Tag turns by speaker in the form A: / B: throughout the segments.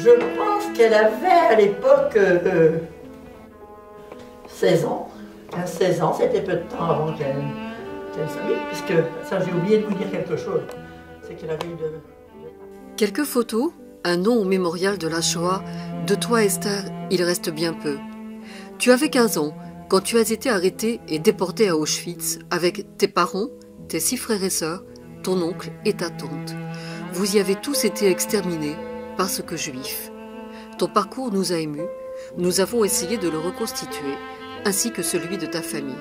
A: Je pense qu'elle avait à l'époque 16 ans. 16 ans, c'était peu de temps avant qu'elle s'habille, puisque ça j'ai oublié de vous dire quelque chose. C'est qu'elle avait eu de...
B: Quelques photos, un nom au mémorial de la Shoah. De toi, Esther, il reste bien peu. Tu avais 15 ans quand tu as été arrêtée et déportée à Auschwitz avec tes parents, tes 6 frères et sœurs, ton oncle et ta tante. Vous y avez tous été exterminés parce que juifs. Ton parcours nous a émus. Nous avons essayé de le reconstituer, ainsi que celui de ta famille.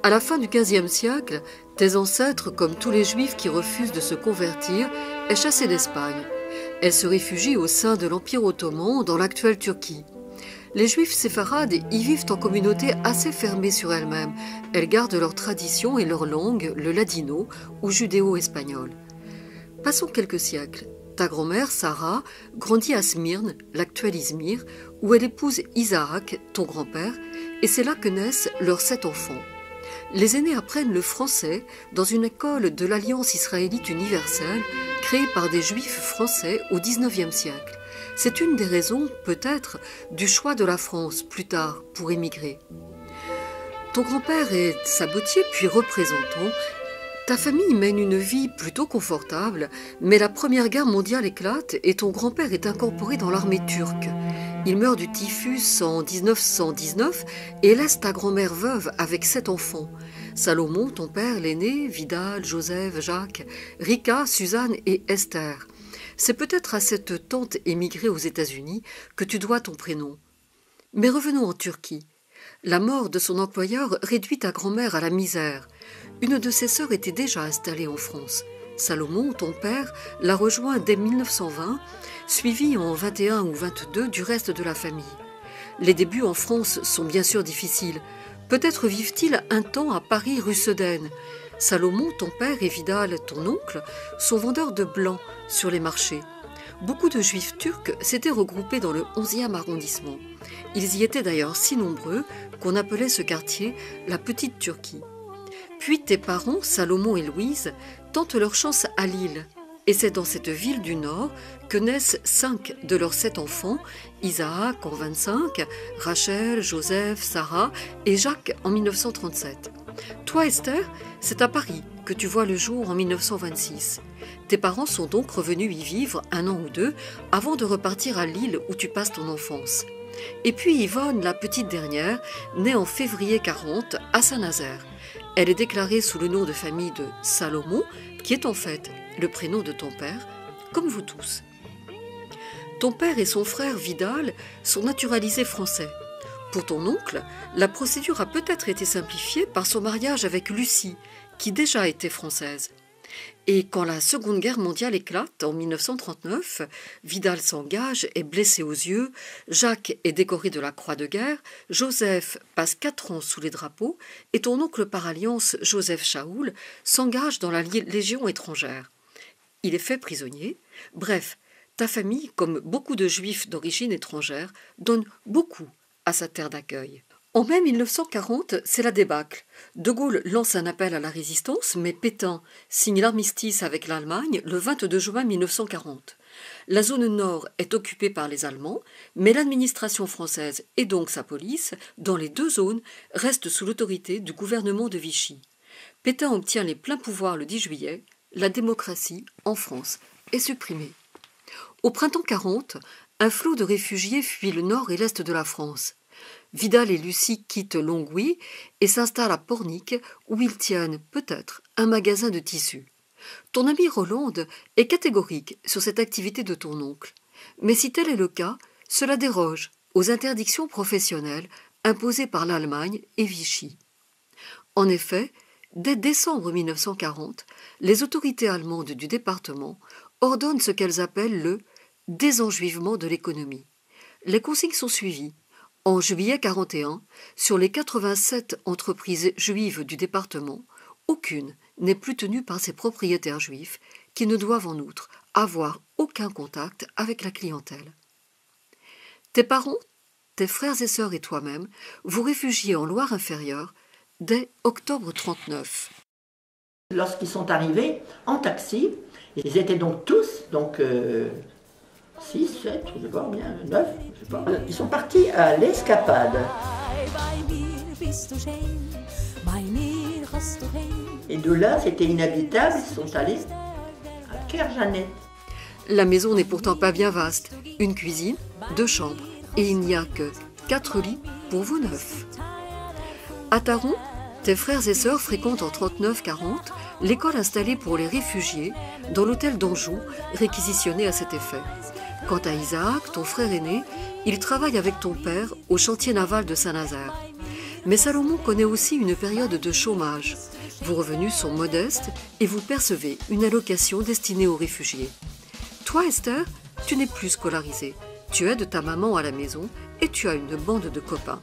B: À la fin du XVe siècle, tes ancêtres, comme tous les juifs qui refusent de se convertir, est chassée d'Espagne. Elle se réfugie au sein de l'Empire ottoman dans l'actuelle Turquie. Les juifs séfarades y vivent en communauté assez fermée sur elles-mêmes. Elles gardent leur tradition et leur langue, le ladino ou judéo-espagnol. Passons quelques siècles. Ta grand-mère, Sarah, grandit à Smyrne, l'actuel Izmir, où elle épouse Isaac, ton grand-père, et c'est là que naissent leurs 7 enfants. Les aînés apprennent le français dans une école de l'Alliance israélite universelle créée par des juifs français au XIXe siècle. C'est une des raisons, peut-être, du choix de la France, plus tard, pour émigrer. Ton grand-père est sabotier puis représentant. Ta famille mène une vie plutôt confortable, mais la Première Guerre mondiale éclate et ton grand-père est incorporé dans l'armée turque. Il meurt du typhus en 1919 et laisse ta grand-mère veuve avec 7 enfants. Salomon, ton père, l'aîné, Vidal, Joseph, Jacques, Rika, Suzanne et Esther. C'est peut-être à cette tante émigrée aux États-Unis que tu dois ton prénom. Mais revenons en Turquie. La mort de son employeur réduit ta grand-mère à la misère. Une de ses sœurs était déjà installée en France. Salomon, ton père, l'a rejoint dès 1920, suivi en 21 ou 22 du reste de la famille. Les débuts en France sont bien sûr difficiles. Peut-être vivent-ils un temps à Paris rue Sedaine. Salomon, ton père, et Vidal, ton oncle, sont vendeurs de blanc sur les marchés. Beaucoup de juifs turcs s'étaient regroupés dans le 11e arrondissement. Ils y étaient d'ailleurs si nombreux qu'on appelait ce quartier la Petite Turquie. Puis tes parents, Salomon et Louise, tentent leur chance à Lille. Et c'est dans cette ville du Nord que naissent 5 de leurs 7 enfants, Isaac en 25, Rachel, Joseph, Sarah et Jacques en 1937. Toi, Esther, c'est à Paris que tu vois le jour en 1926. Tes parents sont donc revenus y vivre 1 an ou 2 avant de repartir à Lille où tu passes ton enfance. Et puis Yvonne, la petite dernière, née en février 40 à Saint-Nazaire. Elle est déclarée sous le nom de famille de Salomon, qui est en fait le prénom de ton père, comme vous tous. Ton père et son frère Vidal sont naturalisés français. Pour ton oncle, la procédure a peut-être été simplifiée par son mariage avec Lucie, qui déjà était française. Et quand la Seconde Guerre mondiale éclate en 1939, Vidal s'engage, est blessé aux yeux, Jacques est décoré de la Croix de guerre, Joseph passe 4 ans sous les drapeaux et ton oncle par alliance, Joseph Shaoul, s'engage dans la Légion étrangère. Il est fait prisonnier. Bref, ta famille, comme beaucoup de juifs d'origine étrangère, donne beaucoup à sa terre d'accueil. En mai 1940, c'est la débâcle. De Gaulle lance un appel à la résistance, mais Pétain signe l'armistice avec l'Allemagne le 22 juin 1940. La zone nord est occupée par les Allemands, mais l'administration française et donc sa police, dans les 2 zones, restent sous l'autorité du gouvernement de Vichy. Pétain obtient les pleins pouvoirs le 10 juillet. La démocratie, en France, est supprimée. Au printemps 40, un flot de réfugiés fuit le nord et l'est de la France. Vidal et Lucie quittent Longwy et s'installent à Pornic, où ils tiennent, peut-être, un magasin de tissus. Ton ami Rolande est catégorique sur cette activité de ton oncle. Mais si tel est le cas, cela déroge aux interdictions professionnelles imposées par l'Allemagne et Vichy. En effet, dès décembre 1940, les autorités allemandes du département ordonnent ce qu'elles appellent le « désenjuivement de l'économie ». Les consignes sont suivies. En juillet 1941, sur les 87 entreprises juives du département, aucune n'est plus tenue par ses propriétaires juifs qui ne doivent en outre avoir aucun contact avec la clientèle. Tes parents, tes frères et sœurs et toi-même vous réfugiez en Loire-Inférieure dès octobre 1939.
A: lorsqu'ils sont arrivés en taxi, ils étaient donc tous, 6, 7, je sais pas bien, 9, je sais pas. Ils sont partis à l'escapade. Et de là, c'était inhabitable, ils sont allés à Kerjanet.
B: La maison n'est pourtant pas bien vaste. Une cuisine, 2 chambres, et il n'y a que 4 lits pour vous 9. À Taron, tes frères et sœurs fréquentent en 39-40 l'école installée pour les réfugiés dans l'hôtel d'Anjou, réquisitionné à cet effet. Quant à Isaac, ton frère aîné, il travaille avec ton père au chantier naval de Saint-Nazaire. Mais Salomon connaît aussi une période de chômage. Vos revenus sont modestes et vous percevez une allocation destinée aux réfugiés. Toi, Esther, tu n'es plus scolarisée. Tu aides ta maman à la maison et tu as une bande de copains.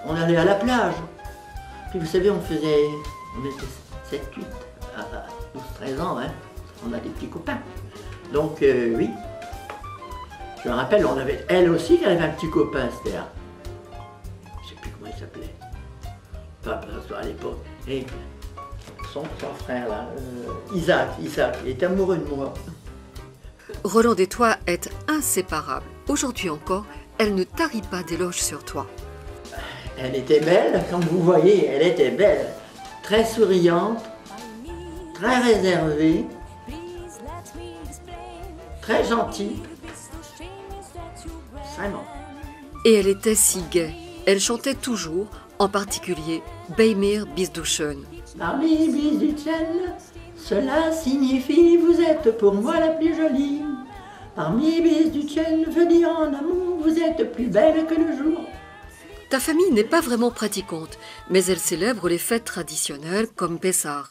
A: On allait à la plage. Puis vous savez, on était 7, 8, à 12, 13 ans, hein. On a des petits copains. Donc, oui. Je me rappelle, on avait, elle aussi, elle avait un petit copain, Esther. Je ne sais plus comment il s'appelait. Pas à l'époque. Et son frère, là, Isaac, il était amoureux de moi.
B: Roland et toi êtes inséparables. Aujourd'hui encore, elle ne tarit pas d'éloges sur toi.
A: Elle était belle, comme vous voyez, elle était belle. Très souriante, très réservée, très gentille. Vraiment.
B: Et elle était si gaie. Elle chantait toujours, en particulier Beimir Bisduchen.
A: Parmi Bisduchen, cela signifie vous êtes pour moi la plus jolie. Parmi Bisduchen, veut dire en amour, vous êtes plus belle que le jour.
B: Ta famille n'est pas vraiment pratiquante, mais elle célèbre les fêtes traditionnelles comme Pessah.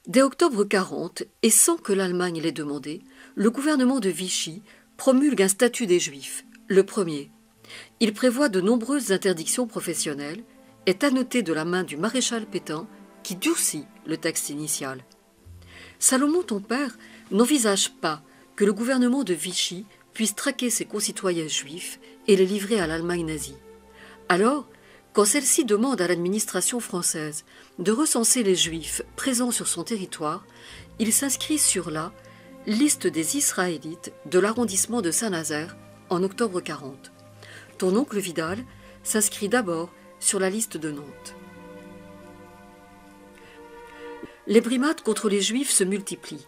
B: Dès octobre 40, et sans que l'Allemagne l'ait demandé, le gouvernement de Vichy promulgue un statut des Juifs, le premier. Il prévoit de nombreuses interdictions professionnelles, est annoté de la main du maréchal Pétain, qui durcit le texte initial. Salomon, ton père, n'envisage pas que le gouvernement de Vichy puisse traquer ses concitoyens juifs et les livrer à l'Allemagne nazie. Alors, quand celle-ci demande à l'administration française de recenser les Juifs présents sur son territoire, il s'inscrit sur la liste des Israélites de l'arrondissement de Saint-Nazaire en octobre 40. Ton oncle Vidal s'inscrit d'abord sur la liste de Nantes. Les brimades contre les Juifs se multiplient.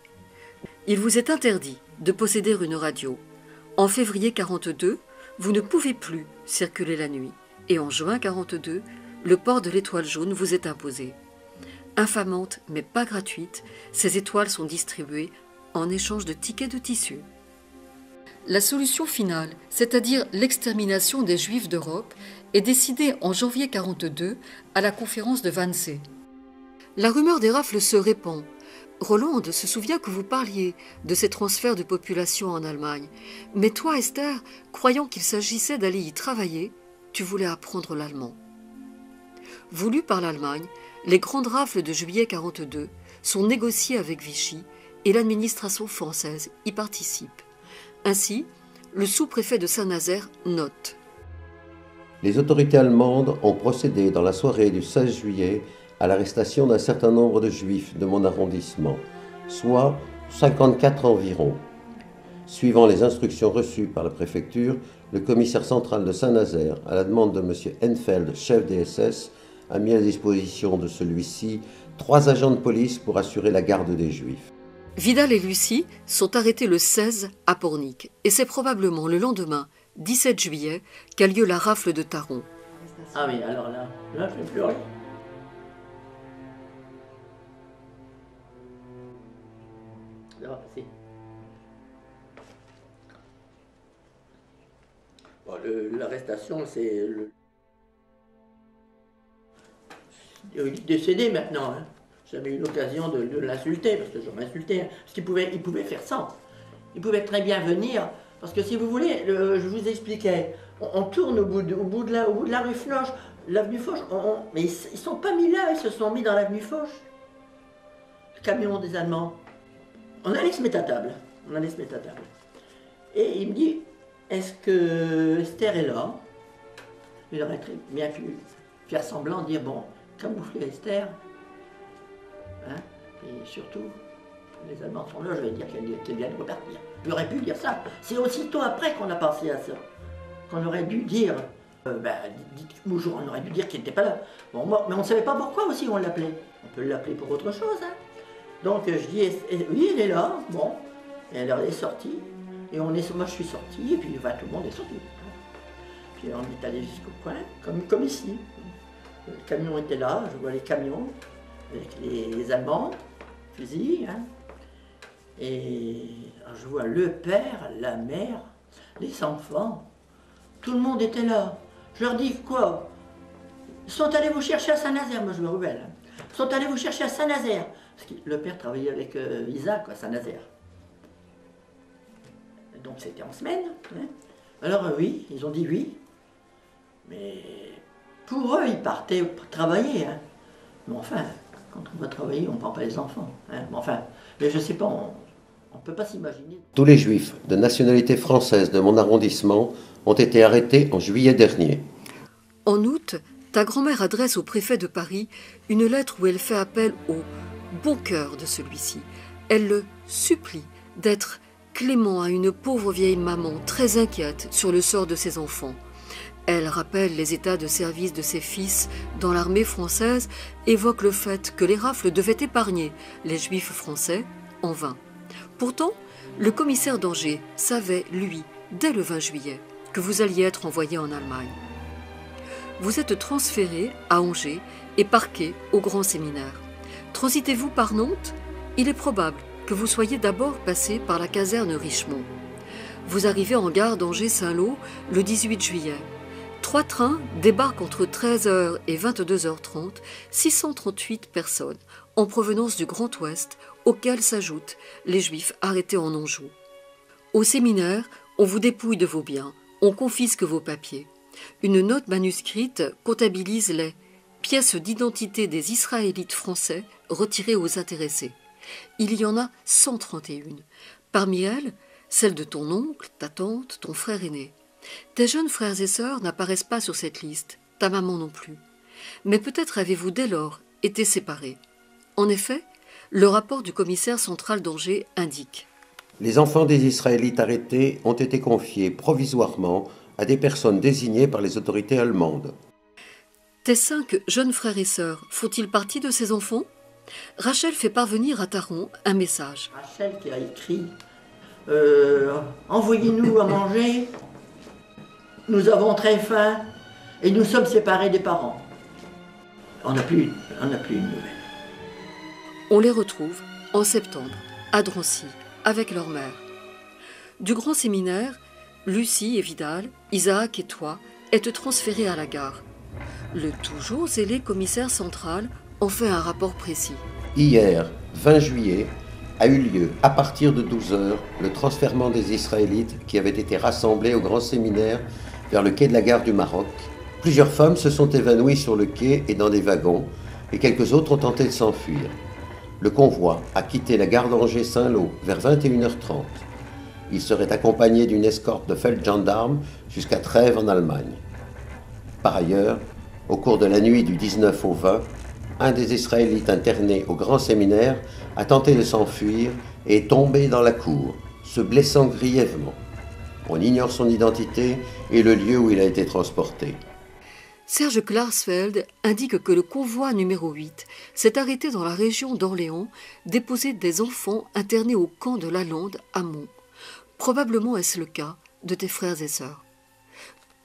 B: Il vous est interdit de posséder une radio. En février 42, vous ne pouvez plus circuler la nuit. Et en juin 42, le port de l'étoile jaune vous est imposé. Infamante mais pas gratuite, ces étoiles sont distribuées en échange de tickets de tissu. La solution finale, c'est-à-dire l'extermination des Juifs d'Europe, est décidée en janvier 42 à la conférence de Wannsee. La rumeur des rafles se répand. Rolande se souvient que vous parliez de ces transferts de population en Allemagne. Mais toi, Esther, croyant qu'il s'agissait d'aller y travailler, tu voulais apprendre l'allemand. Voulues par l'Allemagne, les grandes rafles de juillet 42 sont négociées avec Vichy et l'administration française y participe. Ainsi, le sous-préfet de Saint-Nazaire note.
C: Les autorités allemandes ont procédé dans la soirée du 16 juillet à l'arrestation d'un certain nombre de juifs de mon arrondissement, soit 54 environ. Suivant les instructions reçues par la préfecture, le commissaire central de Saint-Nazaire, à la demande de M. Enfeld, chef des SS, a mis à disposition de celui-ci 3 agents de police pour assurer la garde des Juifs.
B: Vidal et Lucie sont arrêtés le 16 à Pornic, et c'est probablement le lendemain, 17 juillet, qu'a lieu la rafle de Taron.
A: Ah oui, alors là, je fais plus rien. Là, si. Bon, l'arrestation, c'est il est décédé maintenant. Hein. J'avais eu l'occasion de l'insulter, parce que je m'insultais. Parce qu'il pouvait faire ça. Il pouvait très bien venir. Parce que si vous voulez, je vous expliquais, on tourne au bout de la rue Floche, l'avenue Foch, mais ils ne sont pas mis là, ils se sont mis dans l'avenue Foch. Le camion des Allemands. On allait se mettre à table. Et il me dit, est-ce que Esther est là? Il aurait très bien pu faire semblant de dire, bon, camoufler Esther. Hein? Et surtout, les Allemands sont là, je vais dire qu'ils viennent repartir. J'aurais pu dire ça. C'est aussitôt après qu'on a pensé à ça. Qu'on aurait dû dire, bonjour, on aurait dû dire qu'il n'était pas là. Bon, mais on ne savait pas pourquoi aussi on l'appelait. On peut l'appeler pour autre chose. Hein. Donc je dis, oui, elle est là, bon. Et alors elle est sortie. Et moi je suis sorti, et puis tout le monde est sorti. Puis on est allé jusqu'au coin, comme ici. Le camion était là, je vois les camions, avec les Allemands, fusils. Hein. Et alors, je vois le père, la mère, les enfants. Tout le monde était là. Je leur dis quoi? Ils sont allés vous chercher à Saint-Nazaire, moi je me rebelle. Ils sont allés vous chercher à Saint-Nazaire. Parce que le père travaillait avec Isaac à Saint-Nazaire. Donc c'était en semaine. Hein. Alors oui, ils ont dit oui. Mais pour eux, ils partaient travailler. Hein. Mais enfin, quand on va travailler, on ne prend pas les enfants. Hein. Mais enfin, mais je ne sais pas, on ne peut pas s'imaginer.
C: Tous les juifs de nationalité française de mon arrondissement ont été arrêtés en juillet dernier.
B: En août, ta grand-mère adresse au préfet de Paris une lettre où elle fait appel au bon cœur de celui-ci. Elle le supplie d'être clément à une pauvre vieille maman très inquiète sur le sort de ses enfants. Elle rappelle les états de service de ses fils dans l'armée française, évoque le fait que les rafles devaient épargner les juifs français, en vain. Pourtant, le commissaire d'Angers savait, lui, dès le 20 juillet, que vous alliez être envoyé en Allemagne. Vous êtes transféré à Angers et parqué au Grand Séminaire. Transitez-vous par Nantes? Il est probable que vous soyez d'abord passé par la caserne Richemont. Vous arrivez en gare d'Angers-Saint-Lô le 18 juillet. 3 trains débarquent entre 13h et 22h30, 638 personnes, en provenance du Grand Ouest, auxquels s'ajoutent les Juifs arrêtés en Anjou. Au séminaire, on vous dépouille de vos biens, on confisque vos papiers. Une note manuscrite comptabilise les pièces d'identité des Israélites français retirées aux intéressés. Il y en a 131. Parmi elles, celle de ton oncle, ta tante, ton frère aîné. Tes jeunes frères et sœurs n'apparaissent pas sur cette liste, ta maman non plus. Mais peut-être avez-vous dès lors été séparés. En effet, le rapport du commissaire central d'Angers indique:
C: Les enfants des Israélites arrêtés ont été confiés provisoirement à des personnes désignées par les autorités allemandes.
B: Tes 5 jeunes frères et sœurs font-ils partie de ces enfants? Rachel fait parvenir à Taron un message.
A: Rachel qui a écrit envoyez-nous à manger, nous avons très faim et nous sommes séparés des parents. On n'a plus une nouvelle.
B: On les retrouve en septembre, à Drancy, avec leur mère. Du Grand Séminaire, Lucie et Vidal, Isaac et toi êtes transférés à la gare. Le toujours zélé commissaire central en fait un rapport précis.
C: Hier, 20 juillet, a eu lieu, à partir de 12h, le transfèrement des Israélites qui avaient été rassemblés au Grand Séminaire vers le quai de la gare du Maroc. Plusieurs femmes se sont évanouies sur le quai et dans des wagons, et quelques autres ont tenté de s'enfuir. Le convoi a quitté la gare d'Angers-Saint-Lô vers 21h30. Il serait accompagné d'une escorte de feldgendarmes jusqu'à Trèves en Allemagne. Par ailleurs, au cours de la nuit du 19 au 20, un des Israélites internés au Grand Séminaire a tenté de s'enfuir et est tombé dans la cour, se blessant grièvement. On ignore son identité et le lieu où il a été transporté.
B: Serge Klarsfeld indique que le convoi numéro 8 s'est arrêté dans la région d'Orléans, déposé des enfants internés au camp de Lalande à Mont. Probablement est-ce le cas de tes frères et sœurs.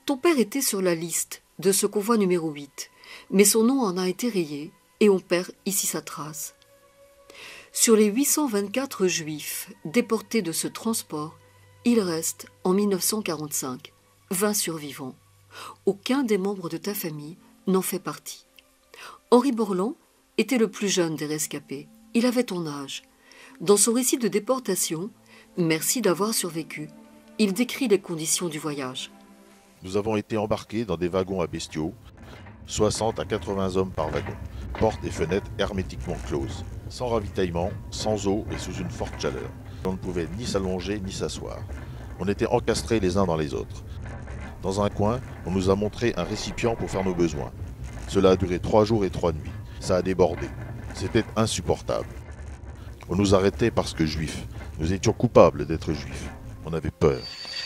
B: Ton père était sur la liste de ce convoi numéro 8, mais son nom en a été rayé et on perd ici sa trace. Sur les 824 juifs déportés de ce transport, il reste, en 1945, 20 survivants. Aucun des membres de ta famille n'en fait partie. Henri Borland était le plus jeune des rescapés. Il avait ton âge. Dans son récit de déportation, « Merci d'avoir survécu », il décrit les conditions du voyage.
D: Nous avons été embarqués dans des wagons à bestiaux, 60 à 80 hommes par wagon, portes et fenêtres hermétiquement closes, sans ravitaillement, sans eau et sous une forte chaleur. On ne pouvait ni s'allonger ni s'asseoir. On était encastrés les uns dans les autres. Dans un coin, on nous a montré un récipient pour faire nos besoins. Cela a duré 3 jours et 3 nuits. Ça a débordé. C'était insupportable. On nous arrêtait parce que juifs. Nous étions coupables d'être juifs. On avait peur.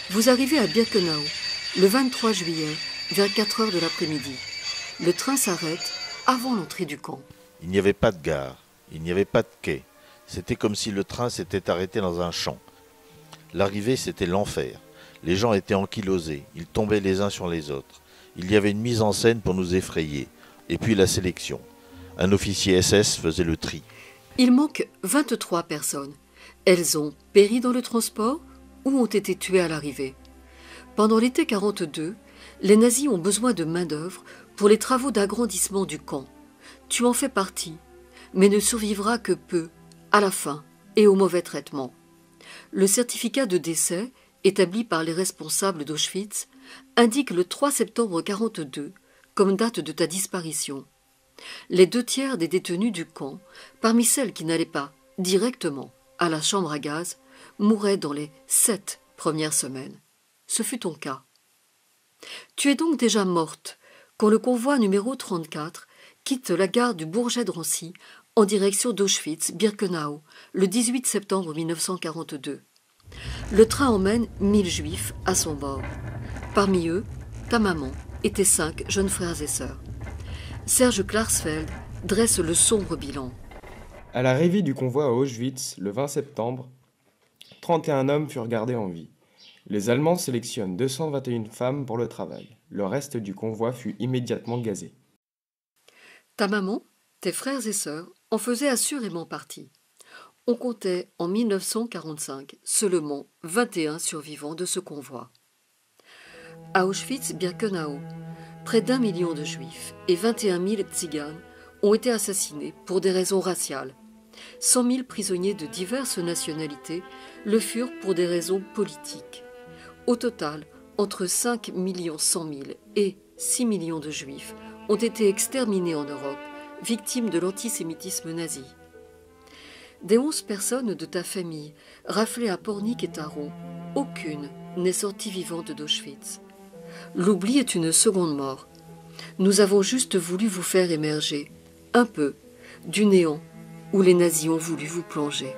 B: Vous arrivez à Birkenau le 23 juillet, vers 4 heures de l'après-midi. Le train s'arrête avant l'entrée du camp.
D: Il n'y avait pas de gare, il n'y avait pas de quai. C'était comme si le train s'était arrêté dans un champ. L'arrivée, c'était l'enfer. Les gens étaient ankylosés, ils tombaient les uns sur les autres. Il y avait une mise en scène pour nous effrayer. Et puis la sélection. Un officier SS faisait le tri.
B: Il manque 23 personnes. Elles ont péri dans le transport ou ont été tuées à l'arrivée. Pendant l'été 42, les nazis ont besoin de main-d'œuvre pour les travaux d'agrandissement du camp. Tu en fais partie, mais ne survivras que peu, à la fin et au mauvais traitement. Le certificat de décès, établi par les responsables d'Auschwitz, indique le 3 septembre 42 comme date de ta disparition. Les 2/3 des détenus du camp, parmi celles qui n'allaient pas directement à la chambre à gaz, mouraient dans les 7 premières semaines. Ce fut ton cas. Tu es donc déjà morte quand le convoi numéro 34 quitte la gare du Bourget-Drancy en direction d'Auschwitz-Birkenau le 18 septembre 1942. Le train emmène 1000 juifs à son bord. Parmi eux, ta maman et tes 5 jeunes frères et sœurs. Serge Klarsfeld dresse le sombre bilan.
E: À l'arrivée du convoi à Auschwitz, le 20 septembre, 31 hommes furent gardés en vie. Les Allemands sélectionnent 221 femmes pour le travail. Le reste du convoi fut immédiatement gazé.
B: Ta maman, tes frères et sœurs en faisaient assurément partie. On comptait en 1945 seulement 21 survivants de ce convoi. À Auschwitz-Birkenau, près d'1 million de juifs et 21 000 tziganes ont été assassinés pour des raisons raciales. 100 000 prisonniers de diverses nationalités le furent pour des raisons politiques. Au total, entre 5 100 000 et 6 millions de juifs ont été exterminés en Europe, victimes de l'antisémitisme nazi. Des 11 personnes de ta famille, raflées à Pornic et Taro, aucune n'est sortie vivante d'Auschwitz. L'oubli est une seconde mort. Nous avons juste voulu vous faire émerger, un peu, du néant où les nazis ont voulu vous plonger.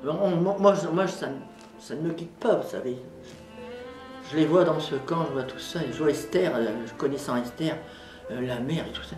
A: Moi, ça ne me quitte pas, vous savez. Je les vois dans ce camp, je vois tout ça, je vois Esther, connaissant Esther, la mère et tout ça.